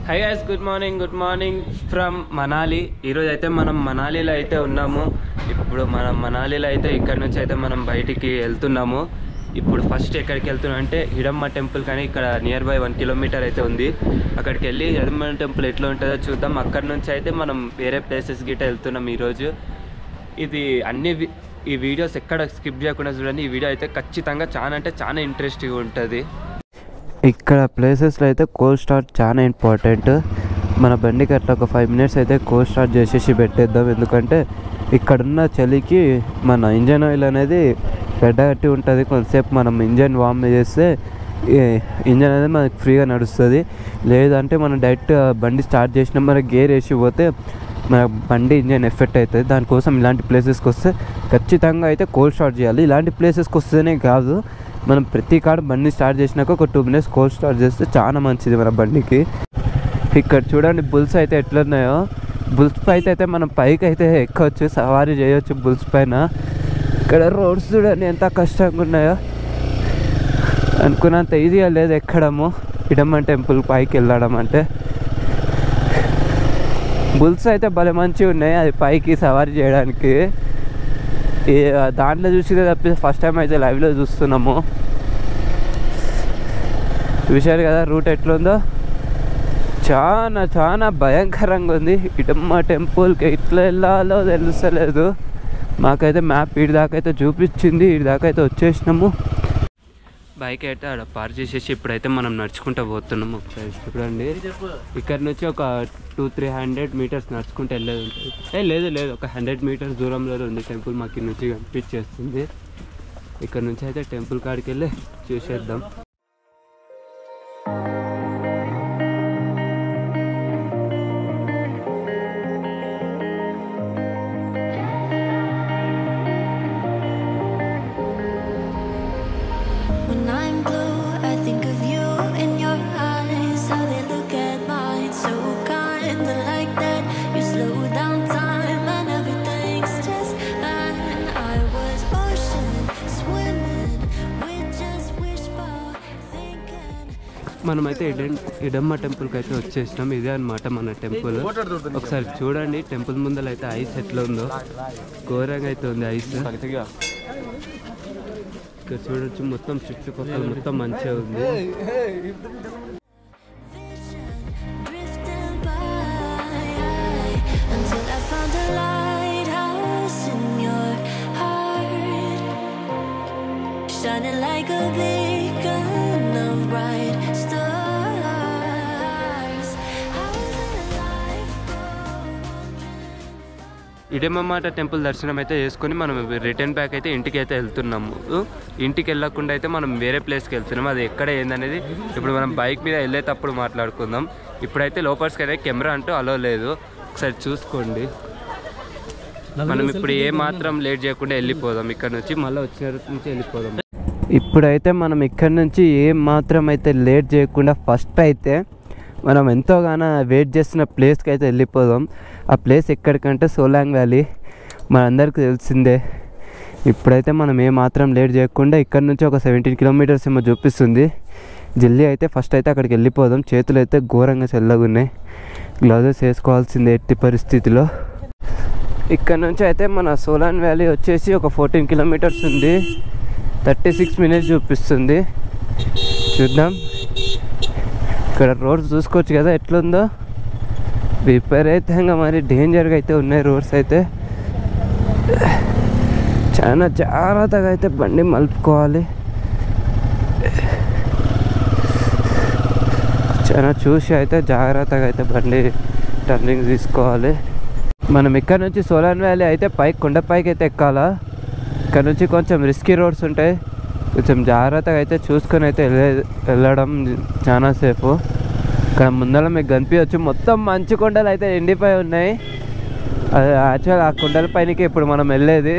Hi guys, good morning from Manali. ఈరోజు అయితే మనం మనాలిలో అయితే ఉన్నాము. ఇప్పుడు మనం మనాలిలో అయితే ఇక్కడ నుంచి అయితే మనం బయటికి వెళ్తున్నాము. ఇప్పుడు ఫస్ట్ ఎక్కడికి వెళ్తున్నాం అంటే హిడమ్మ టెంపుల్, కానీ ఇక్కడ నియర్ బై 1 కిలోమీటర్ అయితే ఉంది. అక్కడికి వెళ్ళి హిడమ్మ టెంపుల్ ఎట్లా ఉంటుందో చూద్దాం. అక్కడ నుంచి అయితే మనం వేరే ప్లేసెస్ గిట్ట వెళ్తున్నాం ఈరోజు. ఇది ఈ వీడియోస్ ఎక్కడ స్కిప్ చేయకుండా చూడండి. ఈ వీడియో అయితే ఖచ్చితంగా చాలా ఇంట్రెస్టింగ్ ఉంటుంది. ఇక్కడ ప్లేసెస్లో అయితే కోల్డ్ స్టార్ట్ చాలా ఇంపార్టెంట్. మన బండికి అట్లా ఒక 5 మినిట్స్ అయితే కోల్డ్ స్టార్ట్ చేసేసి పెట్టేద్దాం. ఎందుకంటే ఇక్కడున్న చలికి మన ఇంజన్ ఆయిల్ అనేది గడ్డగట్టి ఉంటుంది. కొంతసేపు మనం ఇంజన్ వార్మ్ చేస్తే ఇంజన్ అనేది మనకి ఫ్రీగా నడుస్తుంది. లేదంటే మనం డైరెక్ట్ బండి స్టార్ట్ చేసినా మనకి గేర్ వేసి పోతే మన బండి ఇంజన్ ఎఫెక్ట్ అవుతుంది. దానికోసం ఇలాంటి ప్లేసెస్కి వస్తే ఖచ్చితంగా అయితే కోల్డ్ స్టార్ట్ చేయాలి. ఇలాంటి ప్లేసెస్కి వస్తేనే కాదు, మనం ప్రతి కాడ బండి స్టార్ట్ చేసినాక ఒక 2 మినిట్స్ కోల్డ్ స్టార్ట్ చేస్తే చాలా మంచిది మన బండికి. ఇక్కడ చూడండి బుల్స్ అయితే ఎట్లున్నాయో. బుల్స్ పైకి అయితే మనం పైకి అయితే ఎక్కవచ్చు, సవారీ చేయొచ్చు బుల్స్ పైన. ఇక్కడ రోడ్స్ చూడండి ఎంత కష్టంగా ఉన్నాయో. అనుకున్నంత ఈజీగా లేదు ఎక్కడము హిడమ్మ టెంపుల్ పైకి వెళ్ళడం అంటే. బుల్స్ అయితే భలే మంచిగా ఉన్నాయి, అది పైకి సవారీ చేయడానికి. దాంట్లో చూసి తప్పి ఫస్ట్ టైం అయితే లైవ్లో చూస్తున్నాము. చూశారు కదా రూట్ ఎట్లుందో, చాలా భయంకరంగా ఉంది. హిడమ్మ టెంపుల్కి ఎట్లా వెళ్ళాలో తెలుస్తలేదు. మాకైతే మ్యాప్ ఇటు దాకా అయితే చూపించింది, ఇటు దాకా అయితే వచ్చేసినాము. బైక్ అయితే ఆడ పార్క్ చేసేసి ఇప్పుడైతే మనం నడుచుకుంటూ పోతున్నాము. ఒకసారి చూడండి, ఇక్కడ నుంచి ఒక 200-300 మీటర్స్ నడుచుకుంటూ వెళ్ళేది ఉంటుంది. లేదు ఒక 100 మీటర్స్ దూరంలో ఉంది టెంపుల్. మాకు నుంచి కనిపించేస్తుంది. ఇక్కడ నుంచి అయితే టెంపుల్ కాడికి వెళ్ళి చూసేద్దాం. మనమైతే హిడమ్మ టెంపుల్కి అయితే వచ్చేసినాం. ఇదే అనమాట మన టెంపుల్. ఒకసారి చూడండి టెంపుల్ ముందర అయితే ఐస్ ఎట్లా ఉందో, ఘోరంగా అయితే ఉంది ఐస్. ఇక్కడ చూడొచ్చు మొత్తం చుట్టుపక్కల మొత్తం మంచిగా ఉంది. హిడమ్మ టెంపుల్ దర్శనం అయితే చేసుకొని మనం రిటర్న్ బ్యాక్ అయితే ఇంటికి అయితే వెళ్తున్నాము. ఇంటికి వెళ్ళకుండా అయితే మనం వేరే ప్లేస్కి వెళ్తున్నాము. అది ఎక్కడ ఏందనేది ఇప్పుడు మనం బైక్ మీద వెళ్ళేటప్పుడు మాట్లాడుకుందాం. ఇప్పుడైతే లోపలికి అయితే కెమెరా అంటూ అలో లేదు, ఒకసారి చూసుకోండి. మనం ఇప్పుడు ఏ మాత్రం లేట్ చేయకుండా వెళ్ళిపోదాం. ఇక్కడ నుంచి మళ్ళీ వచ్చిన నుంచి వెళ్ళిపోదాం. ఇప్పుడైతే మనం ఇక్కడ నుంచి ఏం మాత్రం అయితే లేట్ చేయకుండా ఫస్ట్ అయితే మనం ఎంతోగానో వెయిట్ చేస్తున్న ప్లేస్కి అయితే వెళ్ళిపోదాం. ఆ ప్లేస్ ఎక్కడికంటే సోలాంగ్ వ్యాలీ, మనందరికీ తెలిసిందే. ఇప్పుడైతే మనం ఏ మాత్రం లేట్ చేయకుండా ఇక్కడ నుంచి ఒక 17 కిలోమీటర్స్ ఏమో చూపిస్తుంది. జల్దీ అయితే ఫస్ట్ అయితే అక్కడికి వెళ్ళిపోదాం. చేతులు అయితే ఘోరంగా చల్లగా ఉన్నాయి, గ్లౌజెస్ వేసుకోవాల్సిందే ఎట్టి పరిస్థితిలో. ఇక్కడ నుంచి అయితే మన సోలాంగ్ వ్యాలీ వచ్చేసి ఒక 14 కిలోమీటర్స్ ఉంది. 36 మినిట్స్ చూపిస్తుంది. చూద్దాం. ఇక్కడ రోడ్స్ చూసుకోవచ్చు కదా ఎట్లుందో, విపరీతంగా మరి డేంజర్గా అయితే ఉన్నాయి రోడ్స్ అయితే. చాలా జాగ్రత్తగా అయితే బండి మలుపుకోవాలి. చాలా చూసి అయితే జాగ్రత్తగా అయితే బండి టర్నింగ్ తీసుకోవాలి. మనం ఇక్కడ నుంచి సోలాన్ వ్యాలీ అయితే కొండపైకి అయితే ఎక్కాలా. ఇక్కడ నుంచి కొంచెం రిస్కీ రోడ్స్ ఉంటాయి, కొంచెం జాగ్రత్తగా అయితే చూసుకొని అయితే వెళ్ళడం చాలా సేపు. ఇక్కడ ముందర మీకు కనిపించవచ్చు మొత్తం మంచు కొండలు అయితే ఎండిపోయి ఉన్నాయి. అది యాక్చువల్ ఆ కొండల పైనకి ఇప్పుడు మనం వెళ్ళేది.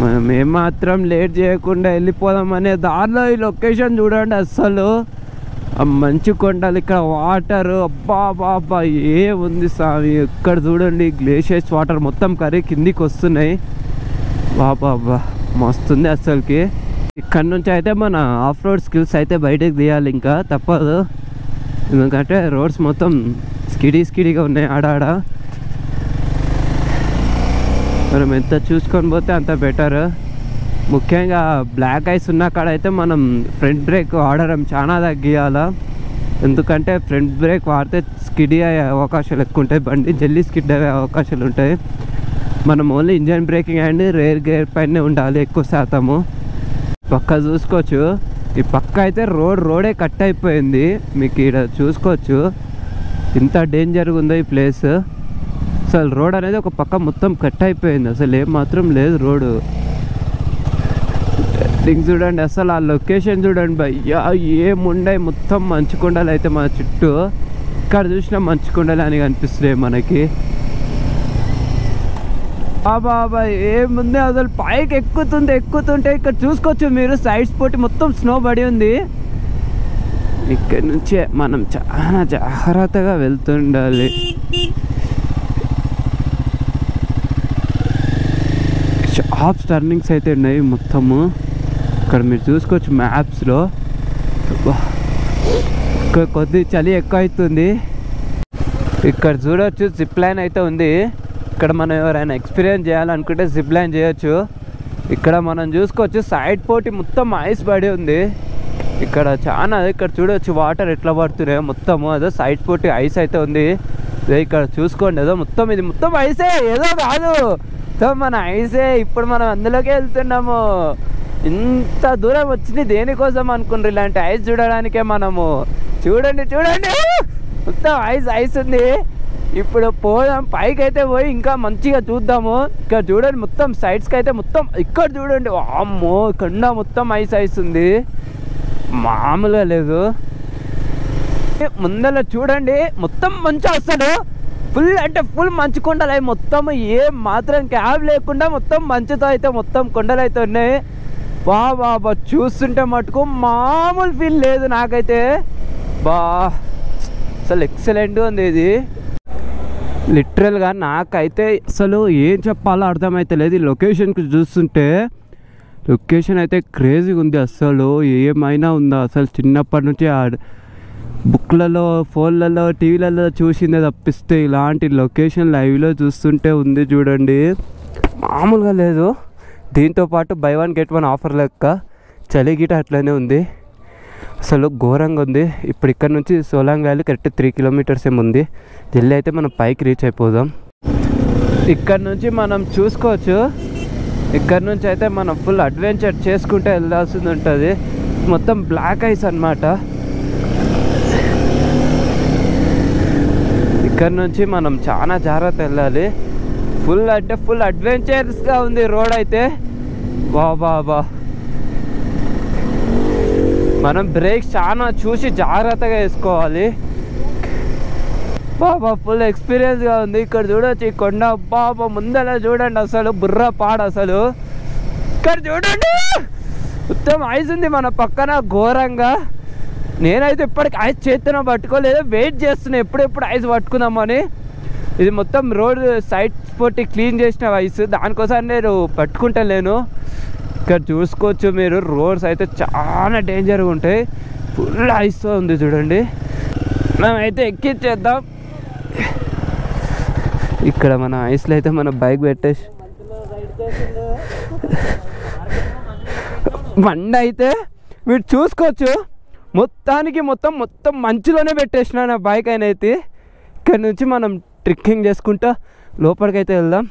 మనం ఏమాత్రం లేట్ చేయకుండా వెళ్ళిపోదాం అనే దారిలో ఈ లొకేషన్ చూడండి. అస్సలు ఆ మంచు కొండలు, ఇక్కడ వాటర్ అబ్బా ఏముంది స్వామి. ఇక్కడ చూడండి గ్లేషియర్స్ వాటర్ మొత్తం కరిగి కిందికి వస్తున్నాయి. బాబా మస్తుంది అస్సలకి. ఇక్కడ నుంచి అయితే మన ఆఫ్ రోడ్ స్కిల్స్ అయితే బయటకు తీయాలి, ఇంకా తప్పదు. ఎందుకంటే రోడ్స్ మొత్తం స్కిడీగా ఉన్నాయి ఆడ. మనం ఎంత చూసుకొని పోతే అంత బెటర్. ముఖ్యంగా బ్లాక్ ఐస్ ఉన్న కాడ అయితే మనం ఫ్రంట్ బ్రేక్ వాడడం చాలా తగ్గియాల. ఎందుకంటే ఫ్రంట్ బ్రేక్ వాడితే స్కిడ్ అయ్యే అవకాశాలు ఎక్కువ ఉంటాయి, బండి జల్దీ స్కిడ్ అయ్యే అవకాశాలు ఉంటాయి. మనం only engine breaking and rare gear పైనే ఉండాలి ఎక్కువ శాతము. పక్క చూసుకోవచ్చు, ఈ పక్క అయితే రోడే కట్ అయిపోయింది. మీకు ఇక్కడ చూసుకోవచ్చు ఇంత డేంజర్గా ఉందో ఈ ప్లేస్. అసలు రోడ్ అనేది ఒక పక్క మొత్తం కట్ అయిపోయింది, అసలు ఏం మాత్రం లేదు రోడ్డు. చూడండి అసలు ఆ లొకేషన్ చూడండి భయ్యా, ఏముండే మొత్తం మంచు కొండలు అయితే మన చుట్టూ. ఇక్కడ చూసినా మంచు కొండలు అని కనిపిస్తున్నాయి మనకి. బాబా ఏముంది అసలు పైకి ఎక్కుతుంటే ఇక్కడ చూసుకోవచ్చు మీరు, సైడ్స్ పోటీ మొత్తం స్నో పడి ఉంది. ఇక్కడ నుంచే మనం చాలా జాగ్రత్తగా వెళ్తుండాలి. షార్ప్ టర్నింగ్స్ అయితే ఉన్నాయి మొత్తము. ఇక్కడ మీరు చూసుకోవచ్చు మ్యాప్స్లో. కొద్ది చలి ఎక్కువ అవుతుంది. ఇక్కడ చూడవచ్చు జిప్ లైన్ అయితే ఉంది. ఇక్కడ మనం ఎవరైనా ఎక్స్పీరియన్స్ చేయాలనుకుంటే జిప్ లైన్ చేయొచ్చు. ఇక్కడ మనం చూసుకోవచ్చు సైడ్ పోటీ మొత్తం ఐస్ పడి ఉంది. ఇక్కడ చాలా ఇక్కడ చూడవచ్చు వాటర్ ఎట్లా పడుతున్నాయో మొత్తము. అదో సైడ్ పోటీ ఐస్ అయితే ఉంది. ఇక్కడ చూసుకోండి ఏదో మొత్తం ఇది మొత్తం ఐసే, ఏదో కాదు మన ఐసే. ఇప్పుడు మనం అందులోకే వెళ్తున్నాము. ఇంత దూరం వచ్చింది దేనికోసం అనుకుంటారు, ఇలాంటి ఐస్ చూడడానికే మనము. చూడండి మొత్తం ఐస్ ఉంది. ఇప్పుడు పోదాం పైకి అయితే పోయి ఇంకా మంచిగా చూద్దాము. ఇక్కడ చూడండి మొత్తం సైడ్స్కి అయితే మొత్తం ఇక్కడ చూడండి, అమ్మో కొండ మొత్తం ఐస్ ఉంది, మామూలుగా లేదు. ముందర చూడండి మొత్తం మంచు, అసలు ఫుల్ అంటే ఫుల్ మంచు కొండలు అవి మొత్తం. ఏం మాత్రం క్యాబ్ లేకుండా మొత్తం మంచుతో అయితే మొత్తం కొండలు అయితే ఉన్నాయి. బాబా చూస్తుంటే మటుకు మామూలు ఫీల్ లేదు నాకైతే. అసలు ఎక్సలెంట్గా ఉంది ఇది. లిటరల్గా నాకైతే అసలు ఏం చెప్పాలో అర్థమైతలేదు. ఈ లొకేషన్కి చూస్తుంటే లొకేషన్ అయితే క్రేజీగా ఉంది. అసలు ఏమైనా ఉందా అసలు, చిన్నప్పటి నుంచి బుక్లలో ఫోన్లలో టీవీలలో చూసిందే తప్పిస్తే ఇలాంటి లొకేషన్ లైవ్లో చూస్తుంటే ఉంది చూడండి, మామూలుగా లేదు. దీంతోపాటు బై 1 get 1 ఆఫర్ లెక్క చలి గిట అట్లనే ఉంది, అసలు ఘోరంగా ఉంది. ఇప్పుడు ఇక్కడ నుంచి సోలాంగ్ వ్యాలీ కరెక్ట్ 3 kilometers ఏమి ఉంది. జల్దీ అయితే మనం పైకి రీచ్ అయిపోదాం. ఇక్కడ నుంచి మనం చూసుకోవచ్చు, ఇక్కడ నుంచి అయితే మనం ఫుల్ అడ్వెంచర్ చేసుకుంటే వెళ్ళాల్సింది ఉంటుంది. మొత్తం బ్లాక్ ఐస్ అన్నమాట. ఇక్కడ నుంచి మనం చాలా జాగ్రత్త వెళ్ళాలి. ఫుల్ అంటే ఫుల్ అడ్వెంచర్స్గా ఉంది రోడ్ అయితే. బాబా మనం బ్రేక్స్ చాలా చూసి జాగ్రత్తగా వేసుకోవాలి. బాబా ఫుల్ ఎక్స్పీరియన్స్గా ఉంది. ఇక్కడ చూడొచ్చు ఈ కొండ, బాబా ముందర చూడండి అసలు బుర్ర పాడు అసలు. ఇక్కడ చూడండి మొత్తం ఐస్ ఉంది మన పక్కన ఘోరంగా. నేనైతే ఇప్పటికి ఐస్ చేతిలో పట్టుకోలేదు, వెయిట్ చేస్తున్నా ఎప్పుడెప్పుడు ఐస్ పట్టుకుందామని. ఇది మొత్తం రోడ్ సైడ్ పోటీ క్లీన్ చేసిన ఐస్, దానికోసం నేను పట్టుకుంటలేను. ఇక్కడ చూసుకోవచ్చు మీరు రోడ్స్ అయితే చాలా డేంజర్గా ఉంటాయి, ఫుల్ ఐస్తో ఉంది చూడండి. మేమైతే ఎక్కించేద్దాం. ఇక్కడ మన ఐస్లో అయితే మన బైక్ పెట్టేసి బండి అయితే మీరు చూసుకోవచ్చు మొత్తానికి మొత్తం మంచులోనే పెట్టేసిన నా బైక్ అయితే. ఇక్కడ నుంచి మనం ట్రెక్కింగ్ చేసుకుంటా లోపలికైతే వెళ్దాం.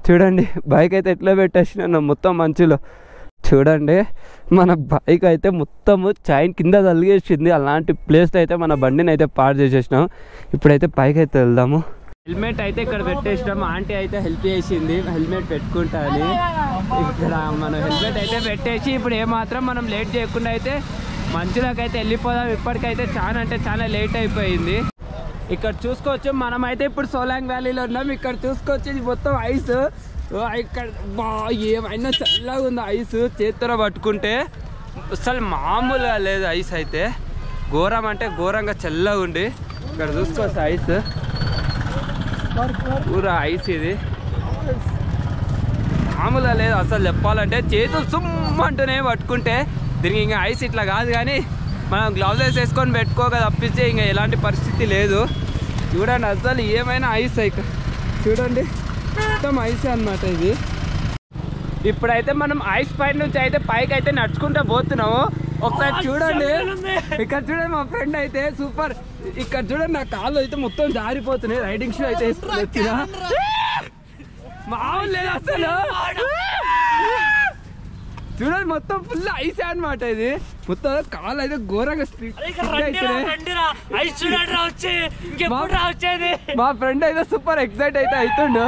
చూడండి బైక్ అయితే ఎట్లా పెట్టేసిన మొత్తం మంచులో. చూడండి మన బైక్ అయితే మొత్తము చైన్ కింద తలిగేసింది. అలాంటి ప్లేస్లో అయితే మన బండిని అయితే పాడు చేసేసినాం. ఇప్పుడైతే పైకి అయితే వెళ్దాము. హెల్మెట్ అయితే ఇక్కడ పెట్టేసినాం. ఆంటీ అయితే హెల్ప్ చేసింది హెల్మెట్ పెట్టుకుంటా అని. ఇక్కడ మనం హెల్మెట్ అయితే పెట్టేసి ఇప్పుడు ఏమాత్రం మనం లేట్ చేయకుండా అయితే మంచులోకి అయితే వెళ్ళిపోదాం. ఇప్పటికైతే చాలా అంటే చాలా లేట్ అయిపోయింది. ఇక్కడ చూసుకోవచ్చు మనమైతే ఇప్పుడు సోలాంగ్ వ్యాలీలో ఉన్నాం. ఇక్కడ చూసుకోవచ్చు ఇది మొత్తం ఐస్. ఇక్కడ ఏమైనా చల్లగా ఉంది ఐస్, చేతితో పట్టుకుంటే అసలు మామూలుగా లేదు ఐస్ అయితే. ఘోరం అంటే ఘోరంగా చల్లగా ఉండి ఇక్కడ చూసుకోవచ్చు ఐస్, పూరా ఐస్. ఇది మామూలుగా లేదు అసలు చెప్పాలంటే. చేతులు సుమ్మంటూనే పట్టుకుంటే దీనికి ఇంకా ఐస్ ఇట్లా కాదు కానీ మనం గ్లౌజెస్ వేసుకొని పెట్టుకోక తప్పిస్తే ఇంకా ఎలాంటి పరిస్థితి లేదు. చూడండి అసలు ఏమైనా ఐస్ ఇక్కడ చూడండి, మొత్తం ఐసే అనమాట ఇది. ఇప్పుడైతే మనం ఐస్ పైన నుంచి అయితే పైకి అయితే నడుచుకుంటూ పోతున్నాము. ఒకసారి చూడండి, ఇక్కడ చూడండి మా ఫ్రెండ్ అయితే సూపర్. ఇక్కడ చూడండి నా కాళ్ళు అయితే మొత్తం జారిపోతున్నాయి. రైడింగ్ షూ అయితే వేసుకుని వచ్చిన మామూలు లేదు అసలు. చూడండి మొత్తం ఫుల్ ఐస్ అనమాట ఇది. మొత్తం కాళ్ళు అయితే ఘోరంగా మా ఫ్రెండ్ అయితే సూపర్ ఎక్సైట్ అయితే అవుతుండు.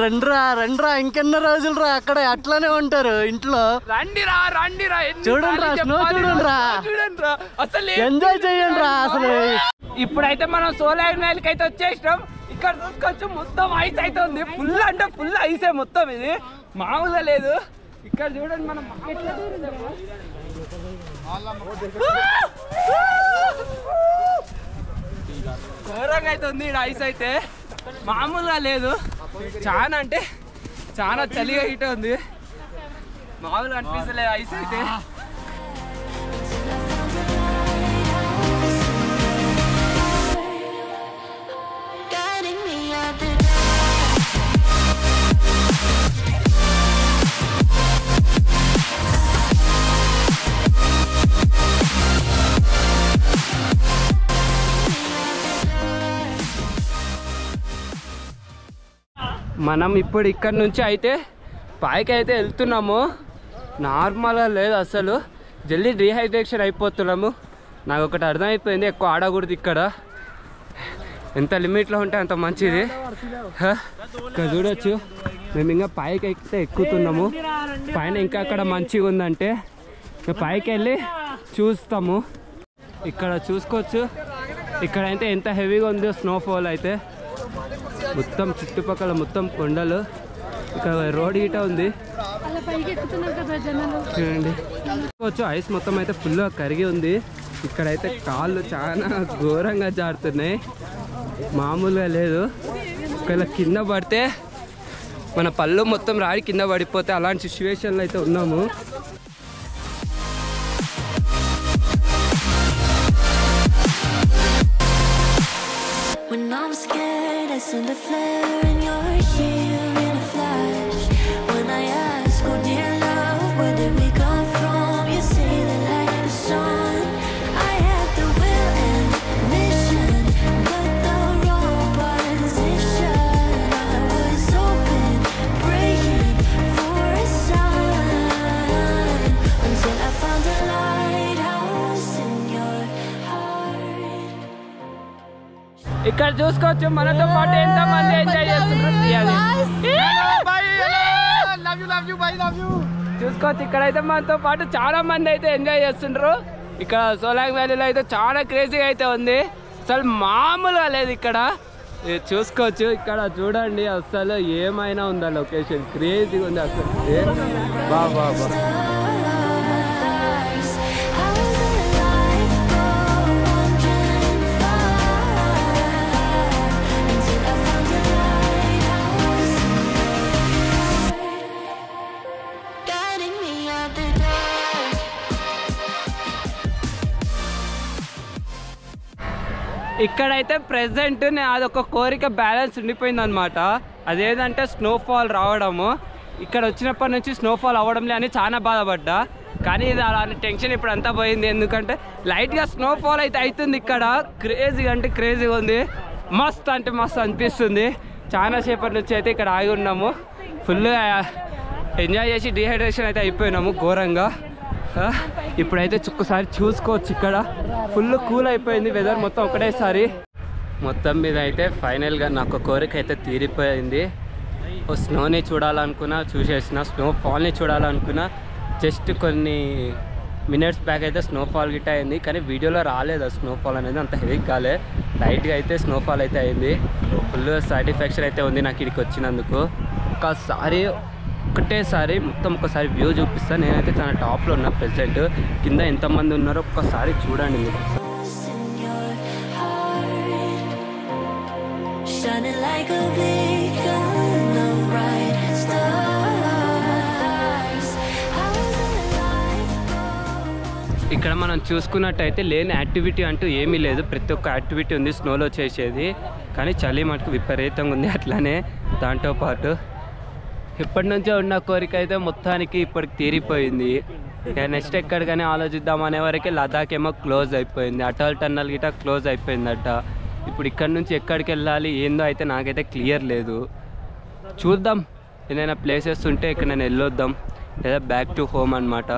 రండిరా ఇంకెన్న రోజులు రా అక్కడ అట్లానే ఉంటారు ఇంట్లో. రండిరా చూడండి స్నో చూడండిరా, అసలు ఎంజాయ్ చేయండి రా అసలు. ఇప్పుడైతే మనం సోలార్ మైల్కి అయితే వచ్చేసినాం. ఇక్కడ చూసుకోవచ్చు మొత్తం ఐస్ అయితే ఉంది. ఫుల్ అంటే ఫుల్ ఐసే మొత్తం, ఇది మామూలుగా లేదు. ఇక్కడ చూడండి మనం ఘోరంగా అయితే ఉంది. ఇక్కడ ఐస్ అయితే మామూలుగా లేదు. చాలా అంటే చాలా చలిగా హీట్ ఉంది. మామూలుగా అనిపిస్తలేదు ఐస్ అయితే. మనం ఇప్పుడు ఇక్కడ నుంచి అయితే పైకి అయితే వెళ్తున్నాము. నార్మల్గా లేదు అసలు, జల్దీ డీహైడ్రేషన్ అయిపోతున్నాము. నాకు ఒకటి అర్థమైపోయింది, ఎక్కువ ఆడకూడదు ఇక్కడ. ఎంత లిమిట్లో ఉంటే అంత మంచిది. ఇక్కడ చూడొచ్చు మేము ఇంకా పైకి అయితే ఎక్కుతున్నాము. పైన ఇంకా అక్కడ మంచిగా ఉందంటే పైకి వెళ్ళి చూస్తాము. ఇక్కడ చూసుకోవచ్చు, ఇక్కడ అయితే ఎంత హెవీగా ఉందో స్నోఫాల్ అయితే. మొత్తం చుట్టుపక్కల మొత్తం కొండలు. ఇక్కడ రోడ్ గిట ఉంది చూడండి. చూసుకోవచ్చు ఐస్ మొత్తం అయితే ఫుల్గా కరిగి ఉంది. ఇక్కడైతే కాళ్ళు చాలా ఘోరంగా జారుతున్నాయి, మామూలుగా లేదు. ఒకవేళ కింద పడితే మన పళ్ళు మొత్తం రాడి కింద పడిపోతే అలాంటి సిచ్యువేషన్లో అయితే ఉన్నాము. Send a flare and you're here in a flash. When I ask, oh dear love, where did we come from? You say that like the sun. I had the will and mission, but the wrong position. I was open, praying for a sign, until I found a lighthouse in your heart. ఇక్కడ చూసుకోవచ్చు మనతో పాటు ఎంత మంది enjoy చేస్తున్నారు. చూసుకోవచ్చు ఇక్కడైతే మనతో పాటు చాలా మంది అయితే ఎంజాయ్ చేస్తుండ్రు. ఇక్కడ సోలాంగ్ వ్యాలీలో అయితే చాలా క్రేజీగా అయితే ఉంది, అసలు మామూలుగా లేదు ఇక్కడ. చూసుకోవచ్చు ఇక్కడ చూడండి, అసలు ఏమైనా ఉందా లొకేషన్, క్రేజీగా ఉంది అసలు. బాబా ఇక్కడైతే ప్రెసెంట్ అదొక కోరిక బ్యాలెన్స్ ఉండిపోయింది అనమాట. అదేంటంటే స్నోఫాల్ రావడము. ఇక్కడ వచ్చినప్పటి నుంచి స్నోఫాల్ అవ్వడంలే అని చాలా బాధపడ్డా, కానీ ఇది అలాంటి టెన్షన్ ఇప్పుడు అంతా పోయింది. ఎందుకంటే లైట్గా స్నోఫాల్ అయితే అవుతుంది ఇక్కడ. క్రేజీగా అంటే క్రేజీగా ఉంది, మస్త్ అంటే మస్త్ అనిపిస్తుంది. చాలా సేపటి నుంచి అయితే ఇక్కడ ఆగి ఉన్నాము, ఫుల్గా ఎంజాయ్ చేసి డీహైడ్రేషన్ అయితే అయిపోయినాము ఘోరంగా. ఇప్పుడైతే ఒక్కసారి చూసుకోవచ్చు, ఇక్కడ ఫుల్ కూల్ అయిపోయింది వెదర్ మొత్తం ఒకటేసారి. మొత్తం మీద అయితే ఫైనల్గా నాకు కోరిక అయితే తీరిపోయింది. స్నోని చూడాలనుకున్నా చూసేసిన, స్నోఫాల్ని చూడాలనుకున్నా. జస్ట్ కొన్ని మినిట్స్ బ్యాక్ అయితే స్నోఫాల్ గిట్ట అయింది, కానీ వీడియోలో రాలేదు స్నోఫాల్ అనేది, అంత హెవీ కాలే. లైట్గా అయితే స్నోఫాల్ అయితే అయింది. ఫుల్ సాటిస్ఫాక్షన్ అయితే ఉంది నాకు ఇక్కడికి వచ్చినందుకు. ఒకటేసారి మొత్తం ఒకసారి వ్యూ చూపిస్తాను. నేనైతే చాలా టాప్లో ఉన్నా ప్రెసెంట్. కింద ఎంతమంది ఉన్నారో ఒక్కసారి చూడండి మీరు. ఇక్కడ మనం చూసుకున్నట్టయితే లేని యాక్టివిటీ అంటూ ఏమీ లేదు, ప్రతి ఒక్క యాక్టివిటీ ఉంది స్నోలో చేసేది. కానీ చలి మటుకు విపరీతంగా ఉంది. అట్లానే దాంతోపాటు ఇప్పటి నుంచో ఉన్న కోరిక అయితే మొత్తానికి ఇప్పటికి తీరిపోయింది. ఇక నెక్స్ట్ ఎక్కడికైనా ఆలోచిద్దాం అనే వరకే లదాఖ్ ఏమో క్లోజ్ అయిపోయింది, అటల్ టన్నల్ గిట క్లోజ్ అయిపోయిందట. ఇప్పుడు ఇక్కడ నుంచి ఎక్కడికి వెళ్ళాలి ఏందో అయితే నాకైతే క్లియర్ లేదు. చూద్దాం, ఏదైనా ప్లేసెస్ ఉంటే ఇక్కడ నేను వెళ్ళొద్దాం, లేదా బ్యాక్ టు హోమ్ అనమాట.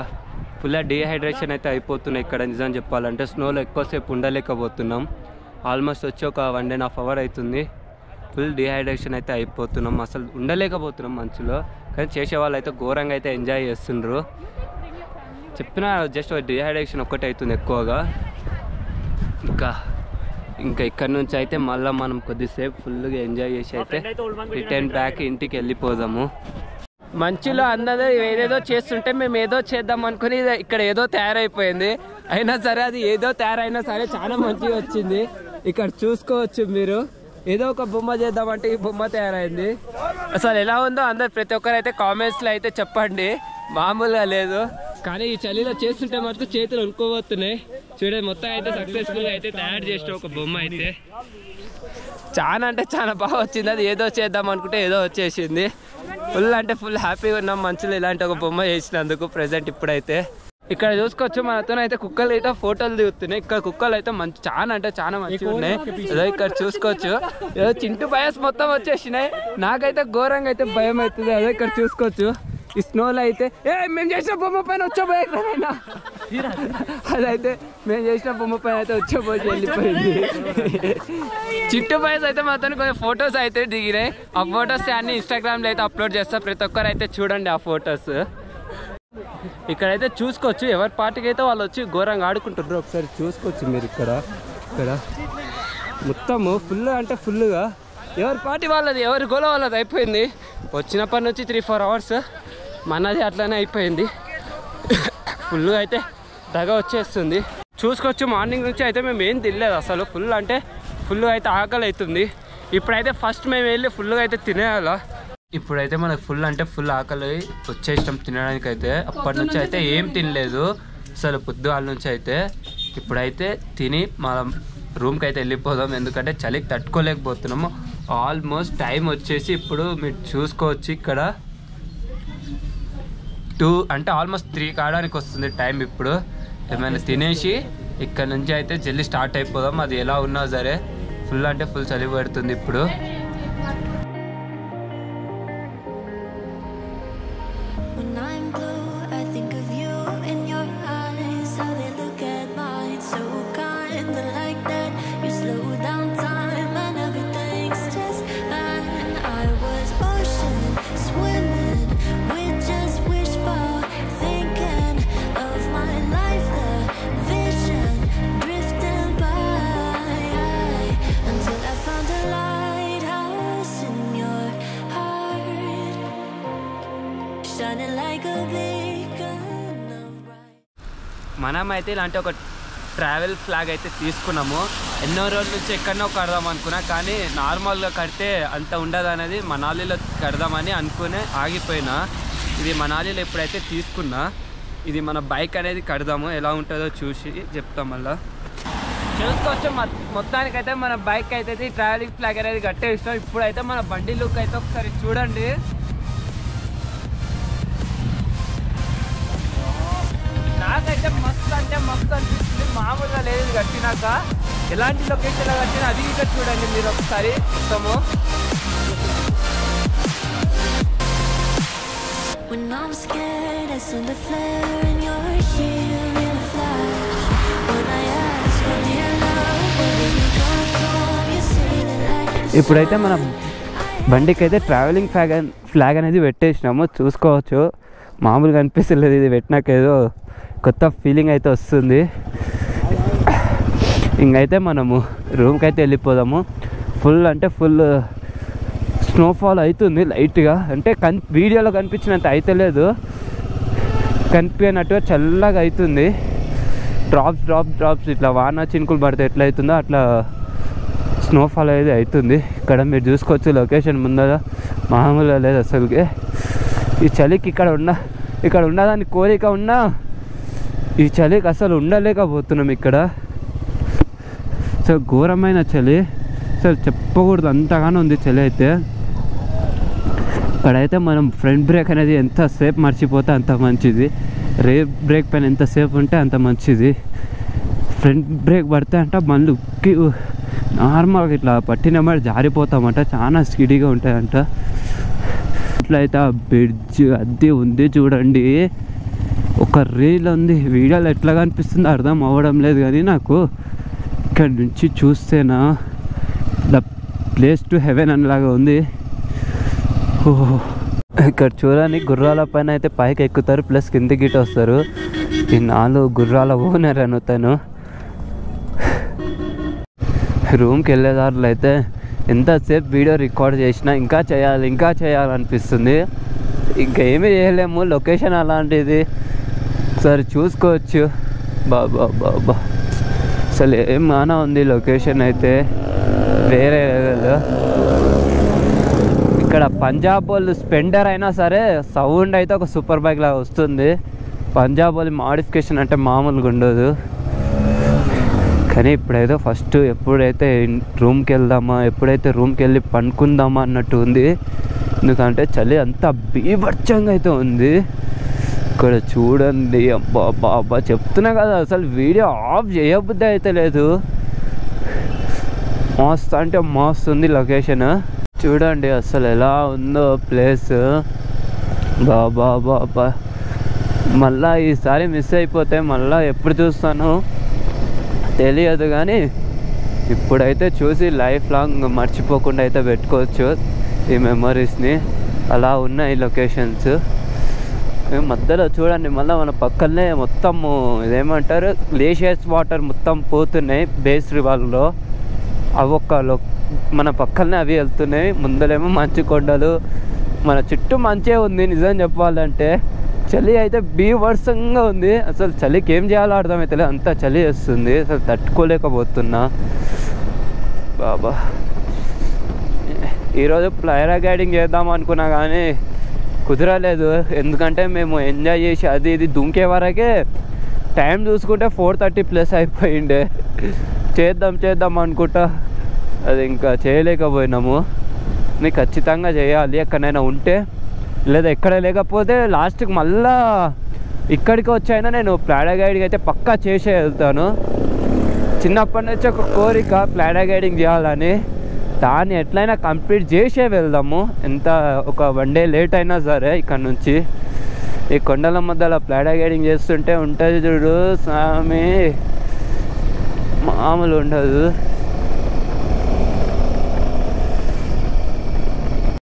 ఫుల్గా డీహైడ్రేషన్ అయితే అయిపోతున్నాయి ఇక్కడ నిజం చెప్పాలంటే. స్నోలో ఎక్కువసేపు ఉండలేకపోతున్నాం. ఆల్మోస్ట్ వచ్చి ఒక 1.5 hours అవుతుంది. ఫుల్ డీహైడ్రేషన్ అయితే అయిపోతున్నాం, అసలు ఉండలేకపోతున్నాం మంచులో. కానీ చేసే వాళ్ళు అయితే ఘోరంగా అయితే ఎంజాయ్ చేస్తుండ్రు. చెప్పిన జస్ట్ డీహైడ్రేషన్ ఒక్కటే అవుతుంది ఎక్కువగా. ఇంకా ఇక్కడ నుంచి అయితే మళ్ళీ మనం కొద్దిసేపు ఫుల్గా ఎంజాయ్ చేసి అయితే రిటర్న్ బ్యాక్ ఇంటికి వెళ్ళిపోదాము. మంచులో అందరూ ఏదేదో చేస్తుంటే మేము ఏదో చేద్దాం అనుకుని ఇక్కడ ఏదో తయారైపోయింది. అయినా సరే అది ఏదో తయారైనా సరే చాలా మంచిగా వచ్చింది. ఇక్కడ చూసుకోవచ్చు మీరు, ఏదో ఒక బొమ్మ చేద్దామంటే ఈ బొమ్మ తయారైంది. అసలు ఎలా ఉందో అందరు ప్రతి ఒక్కరు అయితే కామెంట్స్లో అయితే చెప్పండి, మామూలుగా లేదు. కానీ ఈ చలిలో చేస్తుంటే మాత్రం చేతులు వణుకోబోతున్నాయి. చూడండి, మొత్తం అయితే సక్సెస్ఫుల్గా అయితే తయారు చేసిన ఒక బొమ్మ అయితే చాలా అంటే చాలా బాగా వచ్చింది. అది ఏదో చేద్దాం అనుకుంటే ఏదో వచ్చేసింది. ఫుల్ అంటే ఫుల్ హ్యాపీగా ఉన్నాం మంచులో ఇలాంటి ఒక బొమ్మ చేసినందుకు. ప్రెజెంట్ ఇప్పుడైతే ఇక్కడ చూసుకోవచ్చు, మనతో అయితే కుక్కలు అయితే ఫోటోలు దిగుతున్నాయి. ఇక్కడ కుక్కలు అయితే మంచి చాలా అంటే చాలా మంచిగా ఉన్నాయి. ఏదో ఇక్కడ చూసుకోవచ్చు, ఏదో చింటూ భయస్ మొత్తం వచ్చేసినాయి. నాకైతే ఘోరంగా అయితే భయం అవుతుంది. అదే ఇక్కడ చూసుకోవచ్చు, ఈ స్నోలో అయితే మేము చేసిన బొమ్మ పైన వచ్చేపోయినా, అదైతే మేము చేసిన బొమ్మ పైన అయితే వచ్చేపోయి వెళ్ళిపోయింది. చింటూ భయస్ అయితే మాత్రం కొన్ని ఫొటోస్ అయితే దిగినాయి. ఆ ఫొటోస్ అన్ని ఇన్స్టాగ్రామ్లో అయితే అప్లోడ్ చేస్తా, ప్రతి ఒక్కరు అయితే చూడండి ఆ ఫొటోస్. ఇక్కడైతే చూసుకోవచ్చు, ఎవరి పార్టీకి అయితే వాళ్ళు వచ్చి ఘోరంగా ఆడుకుంటున్నారు. ఒకసారి చూసుకోవచ్చు మీరు ఇక్కడ మొత్తము ఫుల్ అంటే ఫుల్గా ఎవరి పార్టీ వాళ్ళది, ఎవరి గోల వాళ్ళది అయిపోయింది. వచ్చినప్పటి నుంచి 3-4 hours మనది అట్లానే అయిపోయింది. ఫుల్గా అయితే దగ వచ్చేస్తుంది. చూసుకోవచ్చు, మార్నింగ్ నుంచి అయితే మేము ఏం తినలేదు అసలు. ఫుల్ అంటే ఫుల్గా అయితే ఆకలి అవుతుంది. ఇప్పుడైతే ఫస్ట్ మేము వెళ్ళి ఫుల్గా అయితే తినేయాలా. ఇప్పుడైతే మనకు ఫుల్ అంటే ఫుల్ ఆకలి వచ్చేసాం తినడానికి అయితే. అప్పటి నుంచి అయితే ఏం తినలేదు అసలు పొద్దుగాల నుంచి అయితే. ఇప్పుడైతే తిని మన రూమ్కి అయితే వెళ్ళిపోదాం, ఎందుకంటే చలికి తట్టుకోలేకపోతున్నాము. ఆల్మోస్ట్ టైం వచ్చేసి ఇప్పుడు మీరు చూసుకోవచ్చు ఇక్కడ 2 అంటే ఆల్మోస్ట్ 3 కావడానికి వస్తుంది టైం. ఇప్పుడు ఏమైనా తినేసి ఇక్కడ నుంచి అయితే జల్దీ స్టార్ట్ అయిపోదాం. అది ఎలా ఉన్నా సరే ఫుల్ అంటే ఫుల్ చలి పడుతుంది ఇప్పుడు. మనమైతే ఇలాంటి ఒక ట్రావెల్ ఫ్లాగ్ అయితే తీసుకున్నాము. ఎన్నో రోజుల నుంచి ఎక్కడనో కడదాం అనుకున్నా, కానీ నార్మల్గా కడితే అంత ఉండదు అనేది మనాలిలో కడదామని అనుకునే ఆగిపోయినా. ఇది మనాలిలో ఎప్పుడైతే తీసుకున్నా, ఇది మన బైక్ అనేది కడదాము, ఎలా ఉంటుందో చూసి చెప్తాం. మళ్ళీ చూసుకోవచ్చు, మొత్తానికైతే మన బైక్ అయితే ట్రావెలింగ్ ఫ్లాగ్ అనేది కట్టేస్తాం. ఇప్పుడైతే మన బండి లుక్ అయితే ఒకసారి చూడండి. నాకైతే మస్తు అంటే మస్తు అనిపిస్తుంది, మామూలుగా లేదు కట్టినాక. ఎలాంటి లొకేషన్లో కట్టినా అది ఇంకా చూడండి మీరు ఒకసారి మొత్తము. ఇప్పుడైతే మన బండికి అయితే ట్రావెలింగ్ ఫ్లాగ్ అనేది పెట్టేసినాము. చూసుకోవచ్చు, మామూలుగా అనిపిస్తలేదు, ఇది పెట్టినాక ఏదో కొత్త ఫీలింగ్ అయితే వస్తుంది. ఇంకైతే మనము రూమ్కి అయితే వెళ్ళిపోదాము. ఫుల్ అంటే ఫుల్ స్నోఫాల్ అవుతుంది లైట్గా, అంటే వీడియోలో కనిపించినంత అయితే లేదు, కనిపించినట్టుగా చల్లగా అవుతుంది. డ్రాప్స్ ఇట్లా వాన చినుకులు పడితే ఎట్లా అవుతుందో అట్లా స్నోఫాల్ అయితే అవుతుంది. ఇక్కడ మీరు చూసుకోవచ్చు లొకేషన్ ముందర మామూలుగా లేదు అసలుకి. ఈ చలికి ఇక్కడ ఉన్నదాని కోరిక ఉన్నా ఈ చలికి అసలు ఉండలేకపోతున్నాం ఇక్కడ. అసలు ఘోరమైన చలి, అసలు చెప్పకూడదు అంతగానో ఉంది చలి అయితే. ఇక్కడైతే మనం ఫ్రంట్ బ్రేక్ అనేది ఎంతసేపు మర్చిపోతే అంత మంచిది, రేర్ బ్రేక్ పైన ఎంతసేపు ఉంటే అంత మంచిది. ఫ్రంట్ బ్రేక్ పడితే అంట బండ్లు నార్మల్గా ఇట్లా పట్టిన మాట జారిపోతామంట, చాలా స్పీడీగా ఉంటాయంట. ఇట్లా అయితే ఆ బ్రిడ్జ్ అది ఉంది చూడండి, ఒక రీల్ ఉంది. వీడియోలో ఎట్లా కనిపిస్తుందో అర్థం అవ్వడం లేదు, కానీ నాకు ఇక్కడ నుంచి చూస్తేనా ద ప్లేస్ టు హెవెన్ అనేలాగా ఉంది. ఓహో, ఇక్కడ చూడండి గుర్రాల పైన అయితే పైకి ఎక్కుతారు, ప్లస్ కింది గిట వస్తారు. ఈ 4 గుర్రాల ఓనర్ అనుతాను. రూమ్కి వెళ్ళేదారులు అయితే ఎంతసేపు వీడియో రికార్డ్ చేసినా ఇంకా చేయాలనిపిస్తుంది. ఇంకా ఏమీ చేయలేము, లొకేషన్ అలాంటిది. ఒకసారి చూసుకోవచ్చు. బాబా బాబా అసలు ఏం మానా ఉంది లొకేషన్ అయితే, వేరే లెవెల్. ఇక్కడ పంజాబ్ వాళ్ళు స్పెండర్ అయినా సరే సౌండ్ అయితే ఒక సూపర్ బైక్ లాగా వస్తుంది. పంజాబ్ వాళ్ళు మాడిఫికేషన్ అంటే మామూలుగా ఉండదు. కానీ ఇప్పుడైతే ఫస్ట్ ఎప్పుడైతే రూమ్కి వెళ్దామా, ఎప్పుడైతే రూమ్కి వెళ్ళి పండుకుందామా అన్నట్టు ఉంది. ఎందుకంటే చలి అంతా బీభత్సంగా అయితే ఉంది. ఇక్కడ చూడండి, అబ్బా అబ్బా చెప్తున్నా కదా, అసలు వీడియో ఆఫ్ చేయబుద్ధి అయితే లేదు. మస్తు అంటే మస్తు ఉంది లొకేషన్. చూడండి అసలు ఎలా ఉందో ప్లేస్. బాబా బాబా మళ్ళీ ఈసారి మిస్ అయిపోతే మళ్ళీ ఎప్పుడు చూస్తాను తెలియదు, కానీ ఇప్పుడైతే చూసి లైఫ్ లాంగ్ మర్చిపోకుండా అయితే పెట్టుకోవచ్చు ఈ మెమరీస్ని. అలా ఉన్నాయి లొకేషన్స్. మధ్యలో చూడండి మళ్ళీ మన పక్కనే మొత్తము ఇదేమంటారు గ్లేషియర్స్ వాటర్ మొత్తం పోతున్నాయి బేస్ రివర్లో. అవి మన పక్కనే అవి వెళ్తున్నాయి. ముందరేమో మంచు కొండలు, మన చుట్టూ మంచే ఉంది. నిజం చెప్పాలంటే చలి అయితే బీభత్సంగా ఉంది. అసలు చలికి ఏం చేయాలో అర్థమైతే అంత చలి వేస్తుంది, అసలు తట్టుకోలేకపోతున్నా. బాబా ఈరోజు పారాగ్లైడింగ్ చేద్దాం అనుకున్నా కానీ కుదరలేదు. ఎందుకంటే మేము ఎంజాయ్ చేసి అది ఇది దుంకే వరకే టైం చూసుకుంటే 4:30+ అయిపోయిండే. చేద్దాం అనుకుంటా అది ఇంకా చేయలేకపోయినాము. నీకు ఖచ్చితంగా చేయాలి ఎక్కడైనా ఉంటే, లేదా ఎక్కడ లేకపోతే లాస్ట్కి మళ్ళా ఇక్కడికి వచ్చైనా నేను పారాగ్లైడింగ్ అయితే పక్కా చేసే వెళ్తాను. చిన్నప్పటి నుంచి ఒక కోరిక పారాగ్లైడింగ్ చేయాలని, దాన్ని ఎట్లయినా కంప్లీట్ చేసే వెళ్దాము. ఎంత ఒక 1 day లేట్ అయినా సరే. ఇక్కడ నుంచి ఈ కొండల మధ్యలో పారాగ్లైడింగ్ చేస్తుంటే ఉంటుంది చూడు స్వామి, మామూలు ఉండదు.